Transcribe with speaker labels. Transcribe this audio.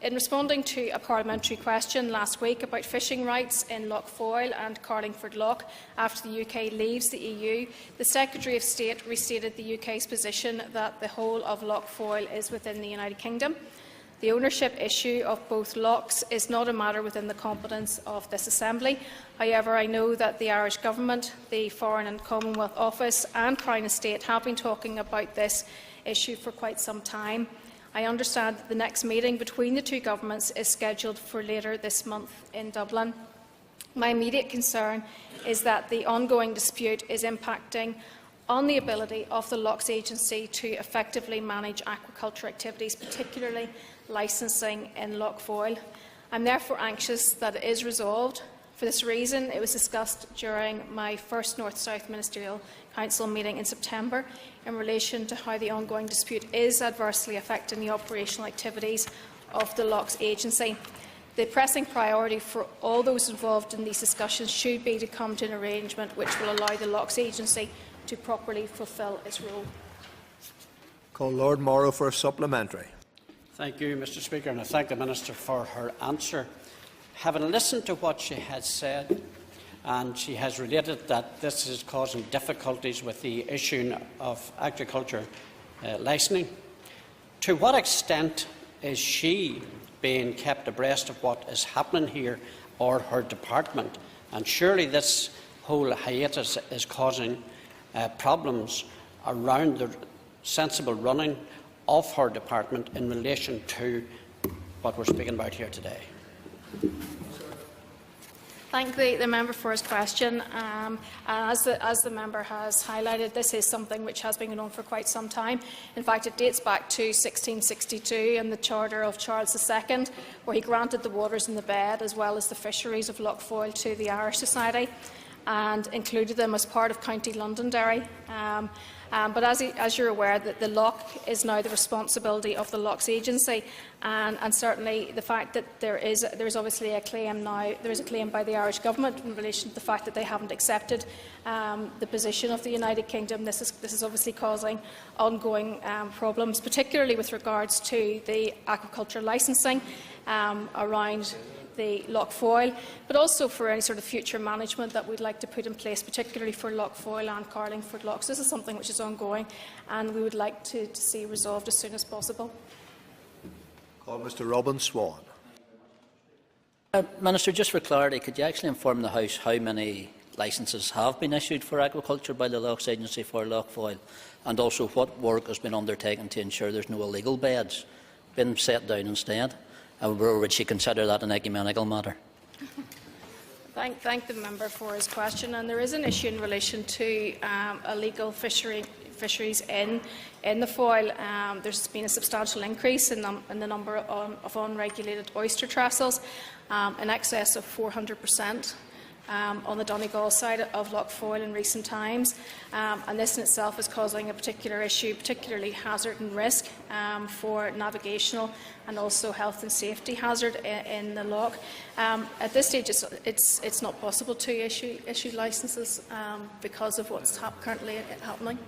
Speaker 1: In responding to a parliamentary question last week about fishing rights in Lough Foyle and Carlinford Lough after the UK leaves the EU, the Secretary of State restated the UK's position that the whole of Lough Foyle is within the United Kingdom. The ownership issue of both lochs is not a matter within the competence of this Assembly. However, I know that the Irish Government, the Foreign and Commonwealth Office and Crown Estate have been talking about this issue for quite some time. I understand that the next meeting between the two governments is scheduled for later this month in Dublin. My immediate concern is that the ongoing dispute is impacting on the ability of the Lochs Agency to effectively manage aquaculture activities, particularly licensing in Lough Foyle. I am therefore anxious that it is resolved. For this reason, it was discussed during my first North-South Ministerial Council meeting in September in relation to how the ongoing dispute is adversely affecting the operational activities of the Lochs Agency. The pressing priority for all those involved in these discussions should be to come to an arrangement which will allow the Lochs Agency to properly fulfil its role.
Speaker 2: Call Lord Morrow for a supplementary.
Speaker 3: Thank you, Mr. Speaker, and I thank the Minister for her answer. Having listened to what she has said, and she has related that this is causing difficulties with the issuing of agriculture licensing, to what extent is she being kept abreast of what is happening here, or her department? And surely this whole hiatus is causing problems around the sensible running of her department in relation to what we're speaking about here today.
Speaker 1: Thank the member for his question. As the member has highlighted, this is something which has been going on for quite some time. In fact, it dates back to 1662 and the Charter of Charles II, where he granted the waters in the bed as well as the fisheries of Lough Foyle to the Irish Society and included them as part of County Londonderry. But as you're aware, the loch is now the responsibility of the Lochs Agency, and certainly the fact that there is obviously a claim now. There is a claim by the Irish Government in relation to the fact that they haven't accepted the position of the United Kingdom. This is obviously causing ongoing problems, particularly with regards to the aquaculture licensing around the Lough Foyle, but also for any sort of future management that we'd like to put in place, particularly for Lough Foyle and Carlingford Lochs. This is something which is ongoing and we would like to see resolved as soon as possible.
Speaker 2: Call Mr. Robin Swan.
Speaker 4: Minister, just for clarity, could you actually inform the House how many licences have been issued for agriculture by the Lochs Agency for Lough Foyle, and also what work has been undertaken to ensure there is no illegal beds being set down instead? Or would she consider that an ecumenical matter?
Speaker 1: Thank the member for his question. And there is an issue in relation to illegal fisheries in the Foyle. There's been a substantial increase in the number of unregulated oyster trestles, in excess of 400%. On the Donegal side of Lough Foyle in recent times, and this in itself is causing a particular issue, particularly hazard and risk for navigational and also health and safety hazard in the loch. At this stage, it's not possible to issue licences because of what's currently happening.